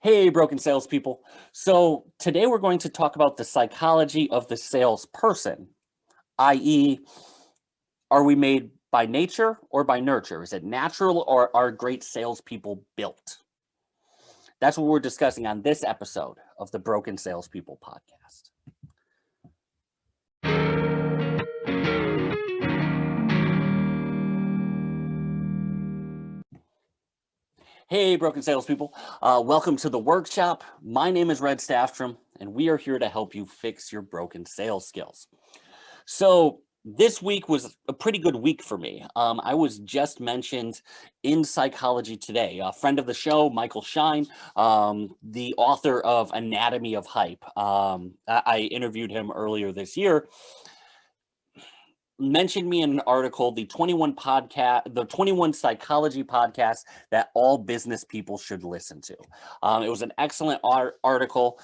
Hey, broken salespeople. So today we're going to talk about the psychology of the salesperson, i.e., are we made by nature or by nurture? Is it natural or are great salespeople built? That's what we're discussing on this episode of the Broken Salespeople podcast. Hey, broken salespeople. Welcome to the workshop. My name is Red Staffstrom, and we are here to help you fix your broken sales skills. So this week was a pretty good week for me. I was just mentioned in Psychology Today. A friend of the show, Michael Shine, the author of Anatomy of Hype. I interviewed him earlier this year. Mentioned me in an article, the 21 psychology podcast that all business people should listen to. It was an excellent article.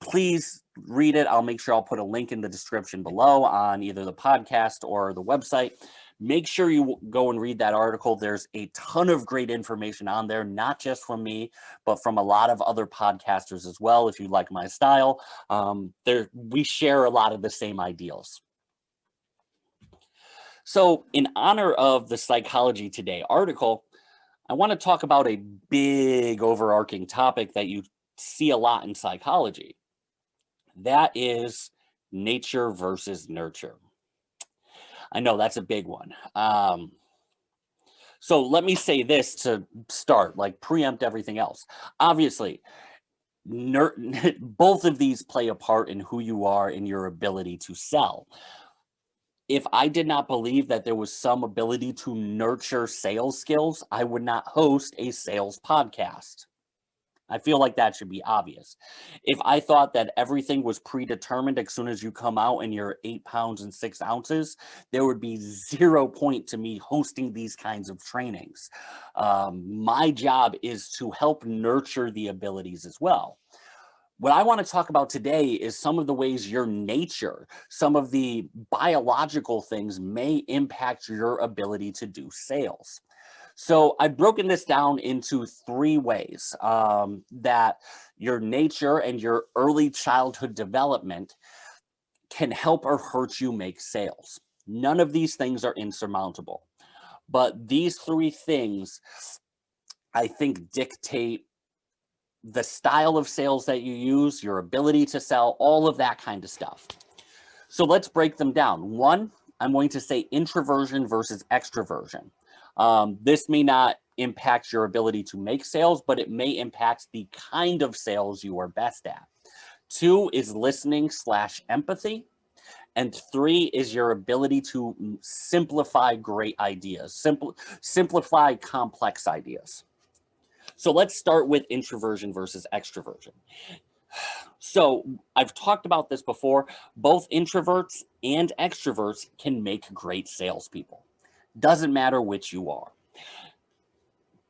Please read it. I'll make sure I'll put a link in the description below on either the podcast or the website. Make sure you go and read that article. There's a ton of great information on there, not just from me, but from a lot of other podcasters as well. If you like my style, we share a lot of the same ideals. So in honor of the Psychology Today article, I want to talk about a big overarching topic that you see a lot in psychology. That is nature versus nurture. I know that's a big one. So let me say this to start, like preempt everything else. Obviously, both of these play a part in who you are and your ability to sell. If I did not believe that there was some ability to nurture sales skills, I would not host a sales podcast. I feel like that should be obvious. If I thought that everything was predetermined as soon as you come out and you're 8 pounds and 6 ounces, there would be 0 point to me hosting these kinds of trainings. My job is to help nurture the abilities as well. What I want to talk about today is some of the ways your nature, some of the biological things may impact your ability to do sales. So I've broken this down into 3 ways that your nature and your early childhood development can help or hurt you make sales. None of these things are insurmountable, but these 3 things I think dictate the style of sales that you use, your ability to sell, all of that kind of stuff. So let's break them down. 1, I'm going to say introversion versus extroversion. This may not impact your ability to make sales, but it may impact the kind of sales you are best at. 2 is listening/empathy. And 3 is your ability to simplify great ideas, simplify complex ideas. So let's start with introversion versus extroversion. So I've talked about this before. Both introverts and extroverts can make great salespeople. Doesn't matter which you are.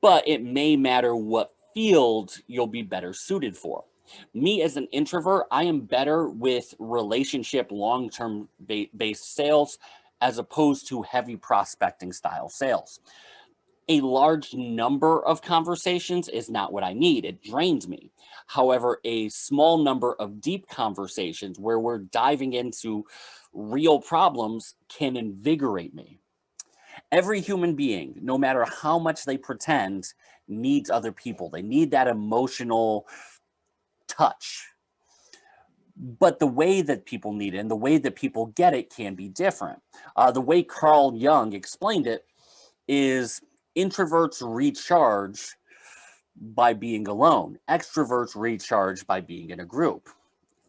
But it may matter what field you'll be better suited for. Me as an introvert, I am better with relationship long-term based sales as opposed to heavy prospecting style sales. A large number of conversations is not what I need. It drains me. However, a small number of deep conversations where we're diving into real problems can invigorate me. Every human being, no matter how much they pretend, needs other people. They need that emotional touch. But the way that people need it and the way that people get it can be different. The way Carl Jung explained it is introverts recharge by being alone. Extroverts recharge by being in a group.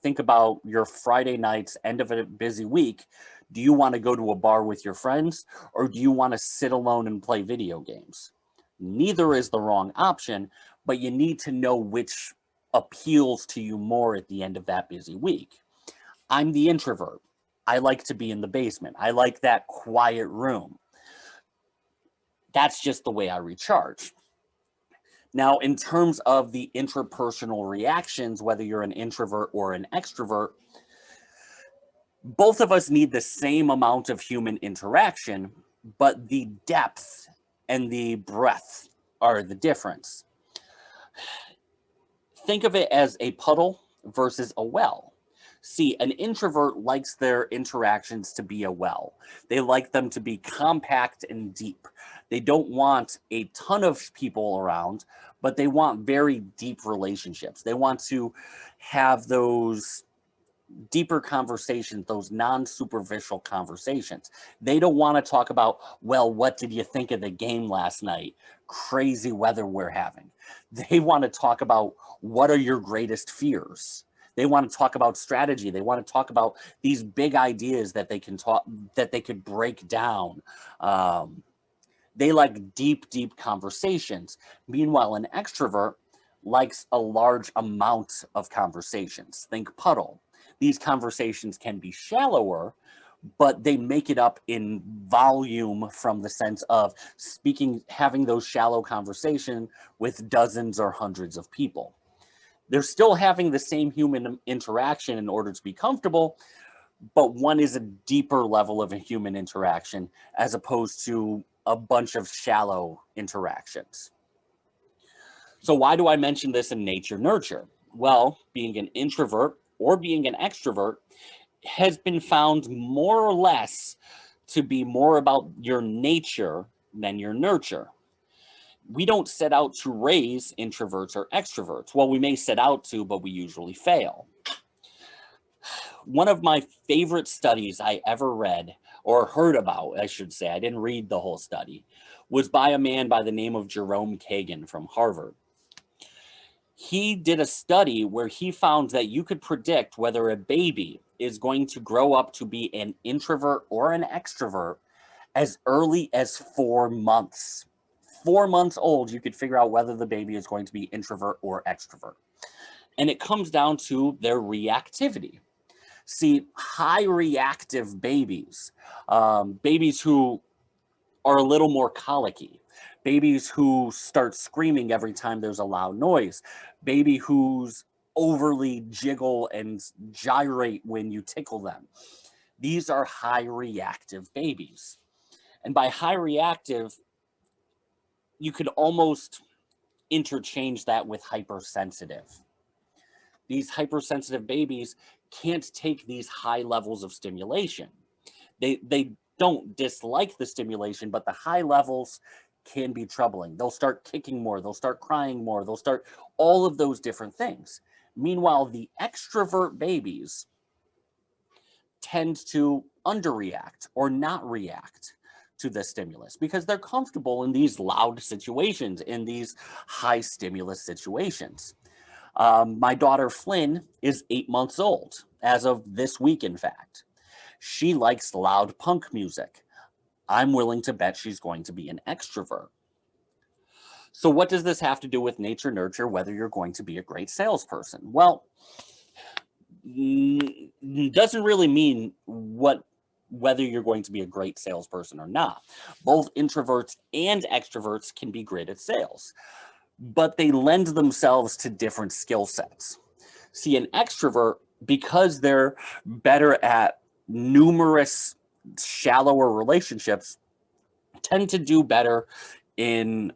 Think about your Friday nights, end of a busy week. Do you want to go to a bar with your friends, or do you want to sit alone and play video games? Neither is the wrong option, but you need to know which appeals to you more at the end of that busy week. I'm the introvert. I like to be in the basement. I like that quiet room. That's just the way I recharge. Now, in terms of the interpersonal reactions, whether you're an introvert or an extrovert, both of us need the same amount of human interaction, but the depth and the breadth are the difference. Think of it as a puddle versus a well. See, an introvert likes their interactions to be a well. They like them to be compact and deep. They don't want a ton of people around, but they want very deep relationships. They want to have those deeper conversations, those non-superficial conversations. They don't want to talk about, well, what did you think of the game last night? Crazy weather we're having. They want to talk about, what are your greatest fears? They want to talk about strategy. They want to talk about these big ideas that they can talk, that they could break down. They like deep, deep conversations. Meanwhile, an extrovert likes a large amount of conversations. Think puddle. These conversations can be shallower, but they make it up in volume from the sense of speaking, having those shallow conversations with dozens or hundreds of people. They're still having the same human interaction in order to be comfortable, but one is a deeper level of a human interaction as opposed to a bunch of shallow interactions. So why do I mention this in nature nurture? Well, being an introvert or being an extrovert has been found more or less to be more about your nature than your nurture. We don't set out to raise introverts or extroverts. Well, we may set out to, but we usually fail. One of my favorite studies I ever read or heard about, I should say, I didn't read the whole study, was by a man by the name of Jerome Kagan from Harvard. He did a study where he found that you could predict whether a baby is going to grow up to be an introvert or an extrovert as early as 4 months. 4 months old, you could figure out whether the baby is going to be introvert or extrovert. And it comes down to their reactivity. See, high reactive babies, babies who are a little more colicky, babies who start screaming every time there's a loud noise, baby who's overly jiggle and gyrate when you tickle them. These are high reactive babies. And by high reactive, you could almost interchange that with hypersensitive. These hypersensitive babies can't take these high levels of stimulation. They don't dislike the stimulation, but the high levels can be troubling. They'll start kicking more, they'll start crying more, they'll start all of those different things. Meanwhile, the extrovert babies tend to underreact or not react to the stimulus because they're comfortable in these loud situations, in these high stimulus situations. My daughter Flynn is 8 months old as of this week, in fact. She likes loud punk music. I'm willing to bet she's going to be an extrovert. So what does this have to do with nature nurture, whether you're going to be a great salesperson? Well, doesn't really mean whether you're going to be a great salesperson or not. Both introverts and extroverts can be great at sales, but they lend themselves to different skill sets. See, an extrovert, because they're better at numerous shallower relationships, tend to do better in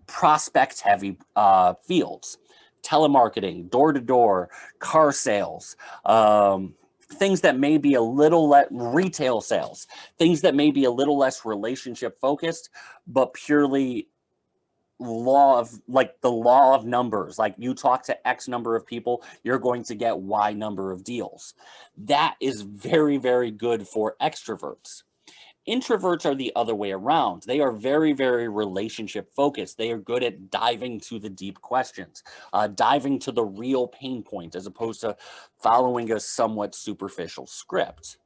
prospect heavy fields, telemarketing, door to door, car sales, things that may be a little less retail sales, things that may be a little less relationship focused, but purely the law of numbers. Like, you talk to X number of people, you're going to get Y number of deals. That is very, very good for extroverts. Introverts are the other way around. They are very, very relationship focused. They are good at diving to the deep questions, diving to the real pain point, as opposed to following a somewhat superficial script.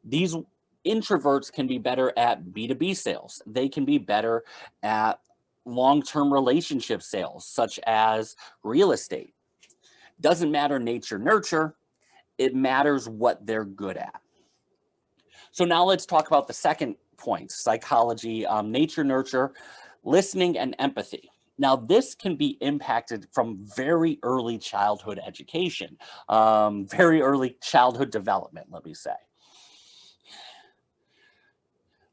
These introverts can be better at B2B sales. They can be better at long-term relationship sales, such as real estate. Doesn't matter nature nurture, it matters what they're good at. So now let's talk about the second point, psychology, nature nurture, listening and empathy. Now, this can be impacted from very early childhood education, very early childhood development, let me say.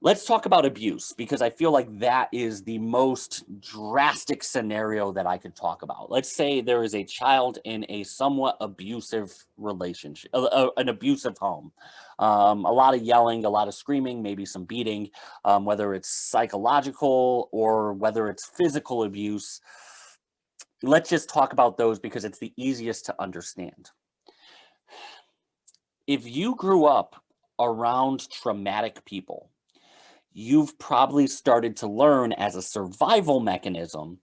Let's talk about abuse, because I feel like that is the most drastic scenario that I could talk about. Let's say there is a child in a somewhat abusive relationship, an abusive home. A lot of yelling, a lot of screaming, maybe some beating, whether it's psychological or whether it's physical abuse. Let's just talk about those because it's the easiest to understand. If you grew up around traumatic people, you've probably started to learn as a survival mechanism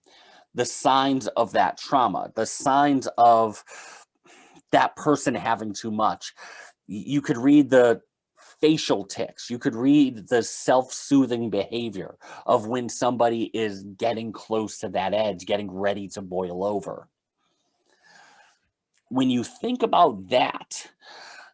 the signs of that trauma, the signs of that person having too much. You could read the facial tics, you could read the self-soothing behavior of when somebody is getting close to that edge, getting ready to boil over. When you think about that,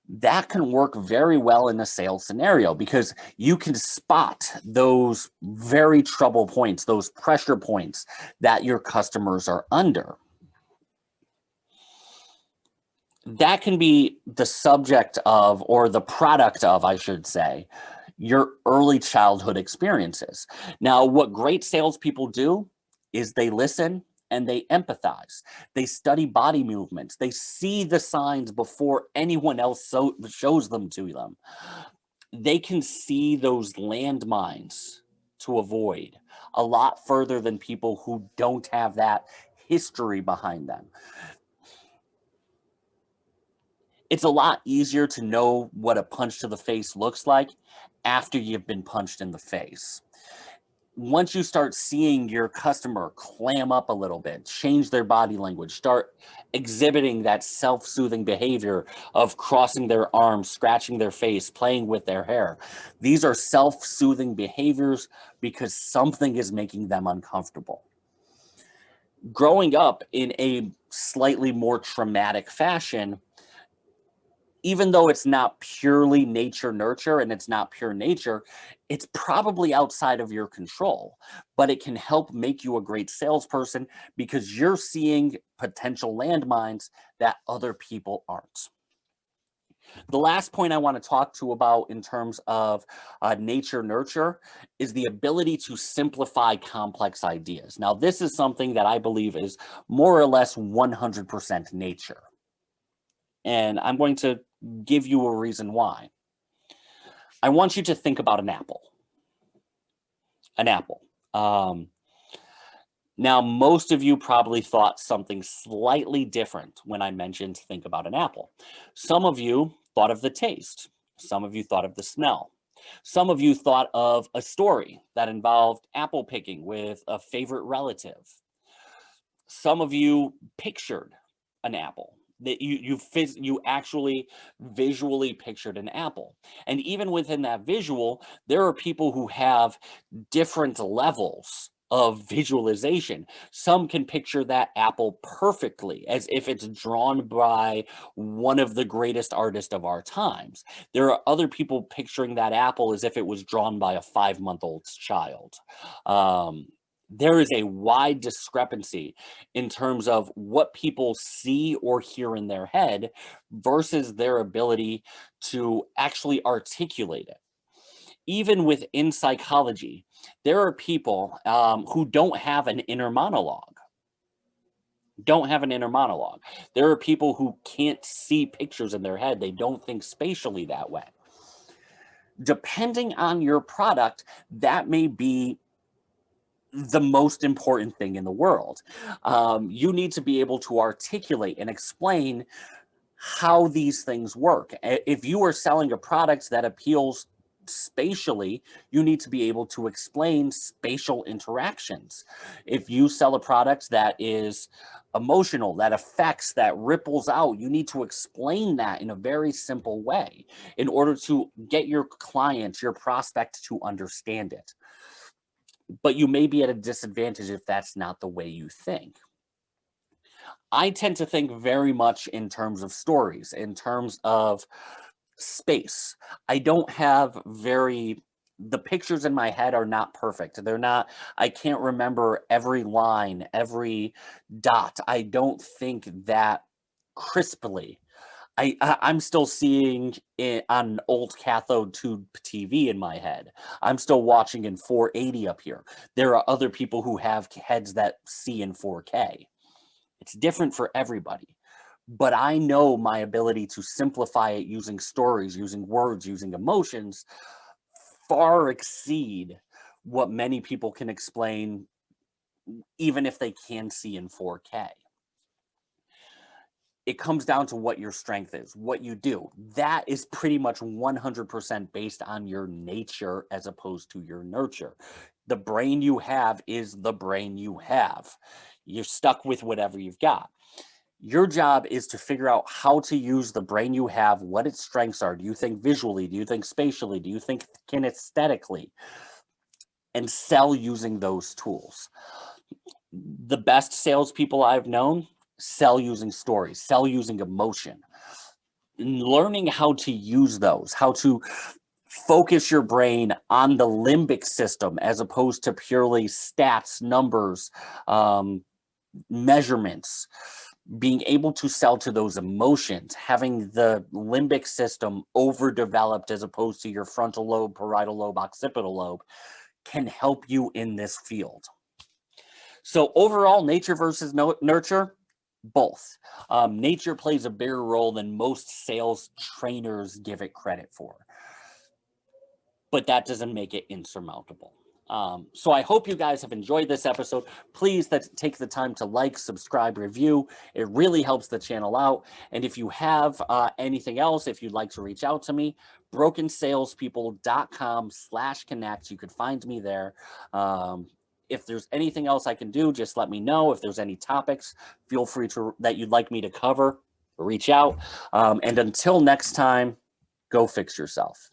that can work very well in a sales scenario because you can spot those very trouble points, those pressure points that your customers are under. That can be the subject of, or the product of, I should say, your early childhood experiences. Now, what great salespeople do is they listen and they empathize. They study body movements. They see the signs before anyone else shows them to them. They can see those landmines to avoid a lot further than people who don't have that history behind them. It's a lot easier to know what a punch to the face looks like after you've been punched in the face. Once you start seeing your customer clam up a little bit, change their body language, start exhibiting that self-soothing behavior of crossing their arms, scratching their face, playing with their hair. These are self-soothing behaviors because something is making them uncomfortable. Growing up in a slightly more traumatic fashion, even though it's not purely nature nurture and it's not pure nature, it's probably outside of your control, but it can help make you a great salesperson because you're seeing potential landmines that other people aren't. The last point I want to talk to about in terms of nature nurture is the ability to simplify complex ideas. Now, this is something that I believe is more or less 100% nature. And I'm going to give you a reason why. I want you to think about an apple. An apple. Now, most of you probably thought something slightly different when I mentioned think about an apple. Some of you thought of the taste. Some of you thought of the smell. Some of you thought of a story that involved apple picking with a favorite relative. Some of you pictured an apple, that you actually visually pictured an apple. And even within that visual, there are people who have different levels of visualization. Some can picture that apple perfectly, as if it's drawn by one of the greatest artists of our times. There are other people picturing that apple as if it was drawn by a 5-month-old child. There is a wide discrepancy in terms of what people see or hear in their head versus their ability to actually articulate it. Even within psychology, there are people who don't have an inner monologue. Don't have an inner monologue. There are people who can't see pictures in their head. They don't think spatially that way. Depending on your product, that may be the most important thing in the world. You need to be able to articulate and explain how these things work. If you are selling a product that appeals spatially, you need to be able to explain spatial interactions. If you sell a product that is emotional, that affects, that ripples out, you need to explain that in a very simple way in order to get your client, your prospect to understand it. But you may be at a disadvantage if that's not the way you think. I tend to think very much in terms of stories, in terms of space. I don't have the pictures in my head are not perfect. They're not, I can't remember every line, every dot. I don't think that crisply. I'm still seeing it on an old cathode tube TV in my head. I'm still watching in 480 up here. There are other people who have heads that see in 4K. It's different for everybody. But I know my ability to simplify it using stories, using words, using emotions far exceed what many people can explain, even if they can see in 4K. It comes down to what your strength is, what you do. That is pretty much 100% based on your nature as opposed to your nurture. The brain you have is the brain you have. You're stuck with whatever you've got. Your job is to figure out how to use the brain you have, what its strengths are. Do you think visually? Do you think spatially? Do you think kinesthetically? And sell using those tools. The best salespeople I've known sell using stories, sell using emotion. Learning how to use those, how to focus your brain on the limbic system as opposed to purely stats, numbers, measurements, being able to sell to those emotions, having the limbic system overdeveloped as opposed to your frontal lobe, parietal lobe, occipital lobe, can help you in this field. So overall, nature versus nurture, both. Nature plays a bigger role than most sales trainers give it credit for, but that doesn't make it insurmountable. So I hope you guys have enjoyed this episode. Please take the time to like, subscribe, review. It really helps the channel out. And if you have anything else, if you'd like to reach out to me, brokensalespeople.com/connect. You could find me there. If there's anything else I can do, just let me know. If there's any topics, feel free that you'd like me to cover, reach out. And until next time, go fix yourself.